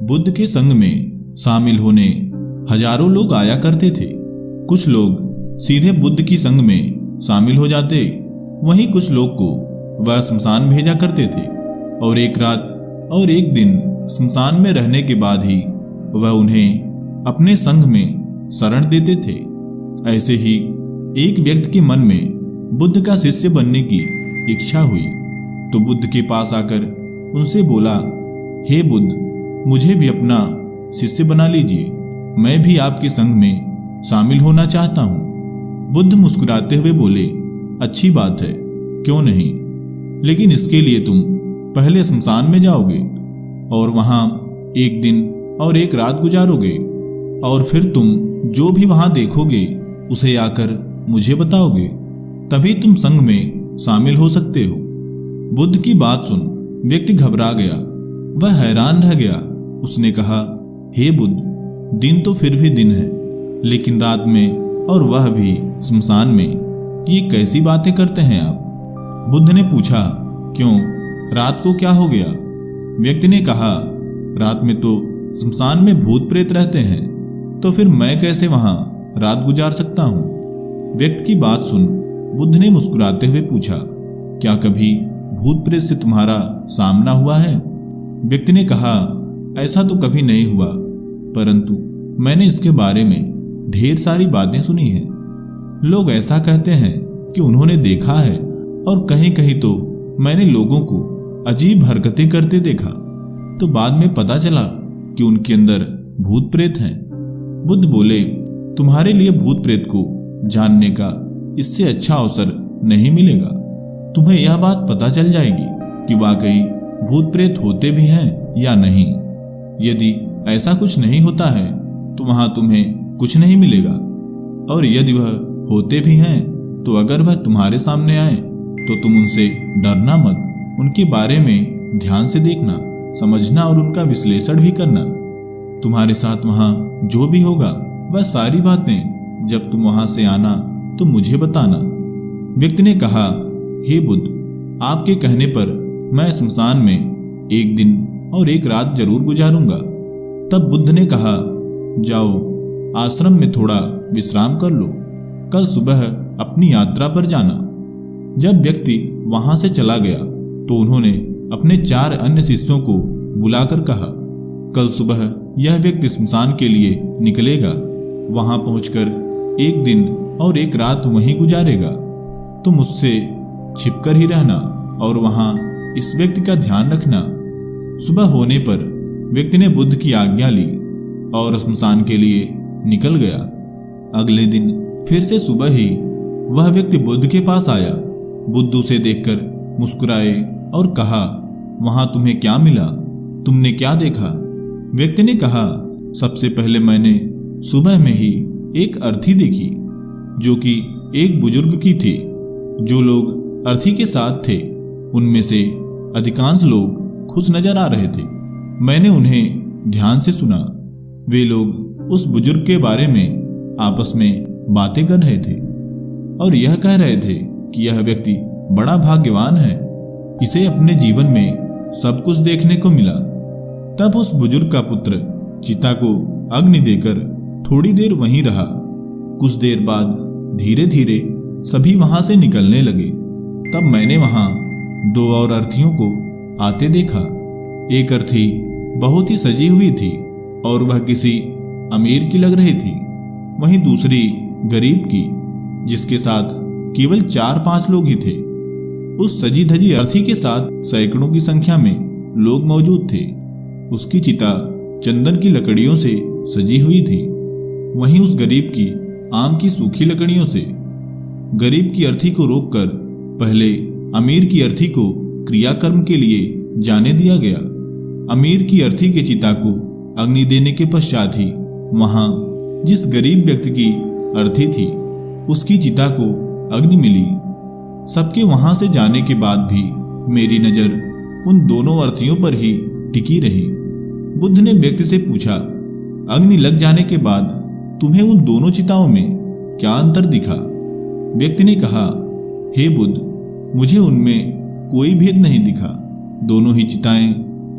बुद्ध के संग में शामिल होने हजारों लोग आया करते थे। कुछ लोग सीधे बुद्ध की संग में शामिल हो जाते, वहीं कुछ लोग को वह शमशान भेजा करते थे और एक रात और एक दिन शमशान में रहने के बाद ही वह उन्हें अपने संग में शरण देते थे। ऐसे ही एक व्यक्ति के मन में बुद्ध का शिष्य बनने की इच्छा हुई तो बुद्ध के पास आकर उनसे बोला, हे बुद्ध, मुझे भी अपना शिष्य बना लीजिए, मैं भी आपके संग में शामिल होना चाहता हूँ। बुद्ध मुस्कुराते हुए बोले, अच्छी बात है, क्यों नहीं, लेकिन इसके लिए तुम पहले शमशान में जाओगे और वहां एक दिन और एक रात गुजारोगे और फिर तुम जो भी वहां देखोगे उसे आकर मुझे बताओगे, तभी तुम संग में शामिल हो सकते हो। बुद्ध की बात सुन व्यक्ति घबरा गया, वह हैरान रह गया। उसने कहा, हे बुद्ध, दिन तो फिर भी दिन है, लेकिन रात में और वह भी शमशान में, ये कैसी बातें करते हैं आप? बुद्ध ने पूछा, क्यों, रात को क्या हो गया? व्यक्ति ने कहा, रात में तो शमशान में भूत प्रेत रहते हैं, तो फिर मैं कैसे वहां रात गुजार सकता हूं? व्यक्ति की बात सुन बुद्ध ने मुस्कुराते हुए पूछा, क्या कभी भूत प्रेत से तुम्हारा सामना हुआ है? व्यक्ति ने कहा, ऐसा तो कभी नहीं हुआ, परंतु मैंने इसके बारे में ढेर सारी बातें सुनी हैं। लोग ऐसा कहते हैं कि उन्होंने देखा है और कहीं कहीं तो मैंने लोगों को अजीब हरकतें करते देखा, तो बाद में पता चला कि उनके अंदर भूत प्रेत हैं। बुद्ध बोले, तुम्हारे लिए भूत प्रेत को जानने का इससे अच्छा अवसर नहीं मिलेगा। तुम्हें यह बात पता चल जाएगी कि वाकई भूत प्रेत होते भी हैं या नहीं। यदि ऐसा कुछ नहीं होता है तो वहां तुम्हें कुछ नहीं मिलेगा, और यदि वह होते भी हैं तो अगर वह तुम्हारे सामने आए तो तुम उनसे डरना मत, उनके बारे में ध्यान से देखना, समझना और उनका विश्लेषण भी करना। तुम्हारे साथ वहां जो भी होगा वह सारी बातें जब तुम वहां से आना तो मुझे बताना। व्यक्ति ने कहा, हे बुद्ध, आपके कहने पर मैं शमशान में एक दिन और एक रात जरूर गुजारूंगा। तब बुद्ध ने कहा, जाओ आश्रम में थोड़ा विश्राम कर लो, कल सुबह अपनी यात्रा पर जाना। जब व्यक्ति वहां से चला गया तो उन्होंने अपने 4 अन्य शिष्यों को बुलाकर कहा, कल सुबह यह व्यक्ति शमशान के लिए निकलेगा, वहां पहुंचकर एक दिन और एक रात वहीं गुजारेगा। तुम उससे छिपकर ही रहना और वहां इस व्यक्ति का ध्यान रखना। सुबह होने पर व्यक्ति ने बुद्ध की आज्ञा ली और शमशान के लिए निकल गया। अगले दिन फिर से सुबह ही वह व्यक्ति बुद्ध के पास आया। बुद्ध उसे देखकर मुस्कुराए और कहा, वहां तुम्हें क्या मिला, तुमने क्या देखा? व्यक्ति ने कहा, सबसे पहले मैंने सुबह में ही एक अर्थी देखी जो कि एक बुजुर्ग की थी। जो लोग अर्थी के साथ थे उनमें से अधिकांश लोग खुश नजर आ रहे थे। मैंने उन्हें ध्यान से सुना। वे लोग उस बुजुर्ग के बारे में आपस में बातें कर रहे थे और यह कह रहे थे कि यह व्यक्ति बड़ा भाग्यवान है, इसे अपने जीवन में सब कुछ देखने को मिला। तब उस बुजुर्ग का पुत्र चिता को अग्नि देकर थोड़ी देर वहीं रहा। कुछ देर बाद धीरे धीरे सभी वहां से निकलने लगे। तब मैंने वहां 2 और अर्थियों को आते देखा। एक अर्थी बहुत ही सजी हुई थी और वह किसी अमीर की लग रही थी, वहीं दूसरी गरीब की, जिसके साथ केवल 4-5 लोग ही थे। उस सजी धजी अर्थी के साथ सैकड़ों की संख्या में लोग मौजूद थे। उसकी चिता चंदन की लकड़ियों से सजी हुई थी, वहीं उस गरीब की आम की सूखी लकड़ियों से। गरीब की अर्थी को रोककर पहले अमीर की अर्थी को क्रियाकर्म के लिए जाने दिया गया। अमीर की अर्थी के चिता को अग्नि देने के पश्चात ही वहां जिस गरीब व्यक्ति की अर्थी थी उसकी चिता को अग्नि मिली। सबके वहां से जाने के बाद भी मेरी नजर उन दोनों अर्थियों पर ही टिकी रही। बुद्ध ने व्यक्ति से पूछा, अग्नि लग जाने के बाद तुम्हें उन दोनों चिताओं में क्या अंतर दिखा? व्यक्ति ने कहा, हे बुद्ध, मुझे उनमें कोई भेद नहीं दिखा। दोनों ही चिताएं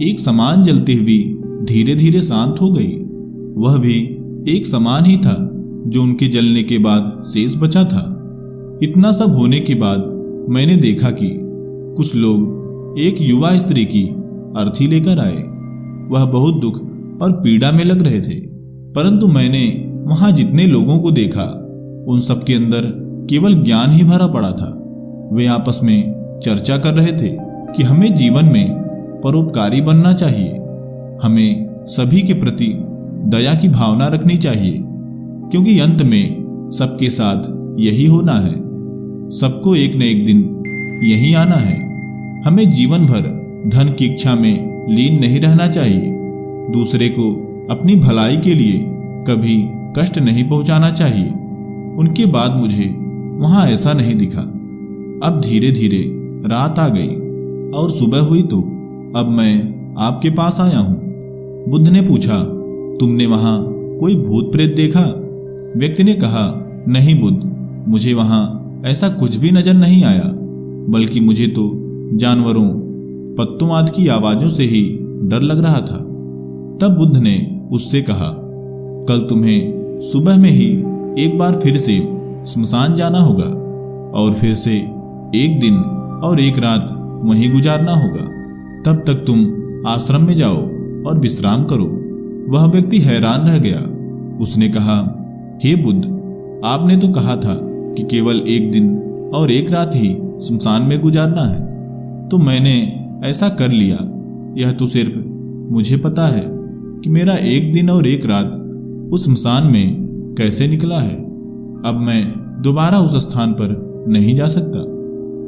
एक समान जलती हुई धीरे धीरे शांत हो गई। वह भी एक सामान ही था जो उनके जलने के बाद शेष बचा था। इतना सब होने के बाद मैंने देखा कि कुछ लोग एक युवा स्त्री की अर्थी लेकर आए। वह बहुत दुख और पीड़ा में लग रहे थे, परंतु मैंने वहां जितने लोगों को देखा उन सब के अंदर केवल ज्ञान ही भरा पड़ा था। वे आपस में चर्चा कर रहे थे कि हमें जीवन में परोपकारी बनना चाहिए, हमें सभी के प्रति दया की भावना रखनी चाहिए, क्योंकि अंत में सबके साथ यही होना है। सबको एक न एक दिन यही आना है। हमें जीवन भर धन की इच्छा में लीन नहीं रहना चाहिए। दूसरे को अपनी भलाई के लिए कभी कष्ट नहीं पहुंचाना चाहिए। उनके बाद मुझे वहां ऐसा नहीं दिखा। अब धीरे धीरे रात आ गई और सुबह हुई तो अब मैं आपके पास आया हूं। बुद्ध ने पूछा, तुमने वहां कोई भूत प्रेत देखा? व्यक्ति ने कहा, नहीं बुद्ध, मुझे वहां ऐसा कुछ भी नजर नहीं आया, बल्कि मुझे तो जानवरों, पत्तों आदि की आवाजों से ही डर लग रहा था। तब बुद्ध ने उससे कहा, कल तुम्हें सुबह में ही एक बार फिर से स्मशान जाना होगा और फिर से एक दिन और एक रात वहीं गुजारना होगा। तब तक तुम आश्रम में जाओ और विश्राम करो। वह व्यक्ति हैरान रह गया। उसने कहा, हे बुद्ध, आपने तो कहा था कि केवल एक दिन और एक रात ही स्मशान में गुजारना है, तो मैंने ऐसा कर लिया। यह तो सिर्फ मुझे पता है कि मेरा एक दिन और एक रात उस स्मशान में कैसे निकला है। अब मैं दोबारा उस स्थान पर नहीं जा सकता।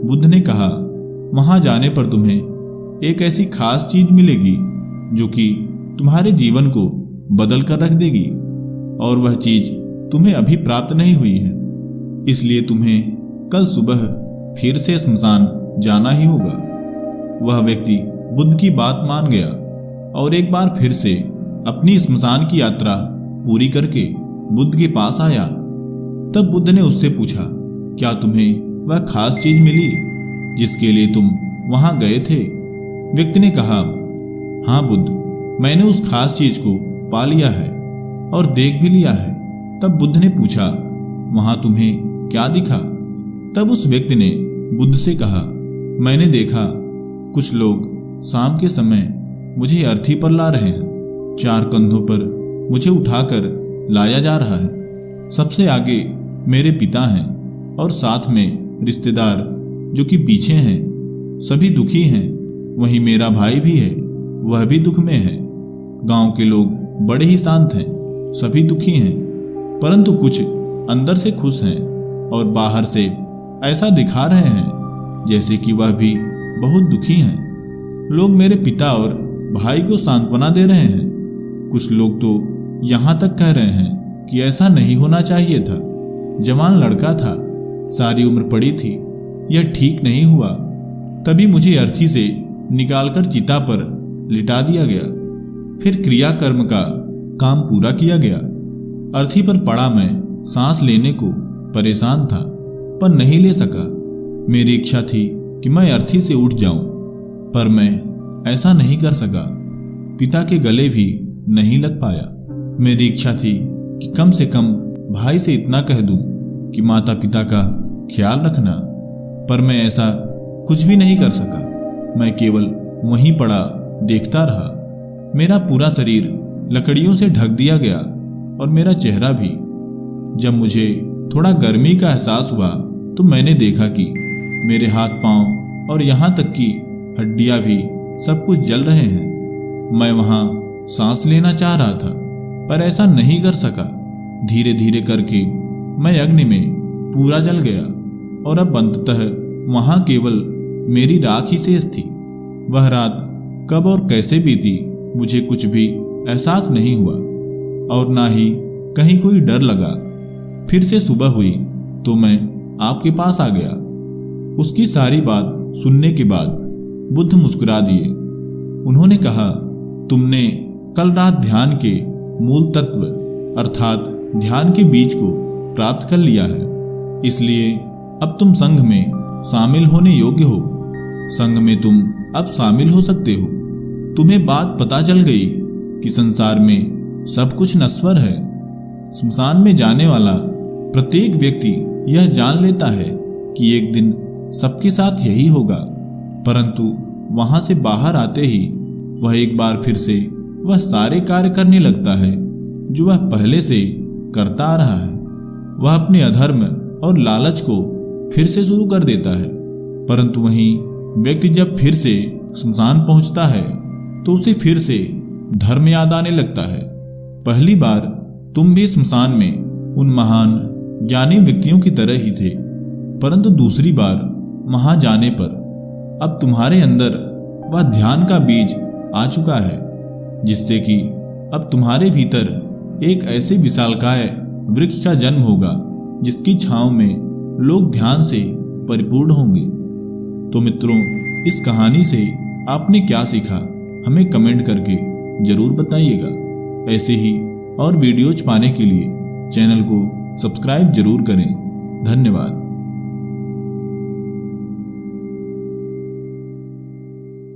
बुद्ध ने कहा, वहां जाने पर तुम्हें एक ऐसी खास चीज मिलेगी जो कि तुम्हारे जीवन को बदल कर रख देगी, और वह चीज तुम्हें अभी प्राप्त नहीं हुई है। इसलिए तुम्हें कल सुबह फिर से स्मशान जाना ही होगा। वह व्यक्ति बुद्ध की बात मान गया और एक बार फिर से अपनी स्मशान की यात्रा पूरी करके बुद्ध के पास आया। तब बुद्ध ने उससे पूछा, क्या तुम्हें वह खास चीज मिली जिसके लिए तुम वहां गए थे? व्यक्ति ने कहा, हाँ बुद्ध, मैंने उस खास चीज को पा लिया है और देख भी लिया है। तब बुद्ध ने पूछा, वहां तुम्हें क्या दिखा? तब उस व्यक्ति ने बुद्ध से कहा, मैंने देखा कुछ लोग शाम के समय मुझे अर्थी पर ला रहे हैं। 4 कंधों पर मुझे उठाकर लाया जा रहा है। सबसे आगे मेरे पिता हैं और साथ में रिश्तेदार जो कि पीछे हैं। सभी दुखी हैं। वहीं मेरा भाई भी है, वह भी दुख में है। गांव के लोग बड़े ही शांत हैं, सभी दुखी हैं, परंतु कुछ अंदर से खुश हैं और बाहर से ऐसा दिखा रहे हैं जैसे कि वह भी बहुत दुखी हैं। लोग मेरे पिता और भाई को सांत्वना दे रहे हैं। कुछ लोग तो यहां तक कह रहे हैं कि ऐसा नहीं होना चाहिए था। जवान लड़का था, सारी उम्र पड़ी थी, यह ठीक नहीं हुआ। तभी मुझे अर्थी से निकालकर चिता पर लिटा दिया गया। फिर क्रियाकर्म का काम पूरा किया गया। अर्थी पर पड़ा मैं सांस लेने को परेशान था, पर नहीं ले सका। मेरी इच्छा थी कि मैं अर्थी से उठ जाऊं, पर मैं ऐसा नहीं कर सका। पिता के गले भी नहीं लग पाया। मेरी इच्छा थी कि कम से कम भाई से इतना कह दूं कि माता पिता का ख्याल रखना, पर मैं ऐसा कुछ भी नहीं कर सका। मैं केवल वहीं पड़ा देखता रहा। मेरा पूरा शरीर लकड़ियों से ढक दिया गया और मेरा चेहरा भी। जब मुझे थोड़ा गर्मी का एहसास हुआ तो मैंने देखा कि मेरे हाथ पांव और यहाँ तक कि हड्डियां भी सब कुछ जल रहे हैं। मैं वहां सांस लेना चाह रहा था, पर ऐसा नहीं कर सका। धीरे धीरे करके मैं अग्नि में पूरा जल गया और अब अंततः वहां केवल मेरी राख ही शेष थी। वह रात कब और कैसे बीती मुझे कुछ भी एहसास नहीं हुआ और ना ही कहीं कोई डर लगा। फिर से सुबह हुई तो मैं आपके पास आ गया। उसकी सारी बात सुनने के बाद बुद्ध मुस्कुरा दिए। उन्होंने कहा, तुमने कल रात ध्यान के मूल तत्व अर्थात ध्यान के बीज को प्राप्त कर लिया है, इसलिए अब तुम संघ में शामिल होने योग्य हो। संघ में तुम अब शामिल हो सकते हो। तुम्हें बात पता चल गई कि संसार में सब कुछ नश्वर है। स्मशान में जाने वाला प्रत्येक व्यक्ति यह जान लेता है कि एक दिन सबके साथ यही होगा, परंतु वहां से बाहर आते ही वह एक बार फिर से वह सारे कार्य करने लगता है जो वह पहले से करता आ रहा है। वह अपने अधर्म और लालच को फिर से शुरू कर देता है। परंतु वहीं व्यक्ति जब फिर से स्मशान पहुंचता है तो उसे फिर से धर्म याद आने लगता है। पहली बार तुम भी स्मशान में उन महान ज्ञानी व्यक्तियों की तरह ही थे, परंतु दूसरी बार वहां जाने पर अब तुम्हारे अंदर वह ध्यान का बीज आ चुका है, जिससे कि अब तुम्हारे भीतर एक ऐसे विशालकाय वृक्ष का जन्म होगा जिसकी छांव में लोग ध्यान से परिपूर्ण होंगे। तो मित्रों, इस कहानी से आपने क्या सीखा हमें कमेंट करके जरूर बताइएगा। ऐसे ही और वीडियोज पाने के लिए चैनल को सब्सक्राइब जरूर करें। धन्यवाद।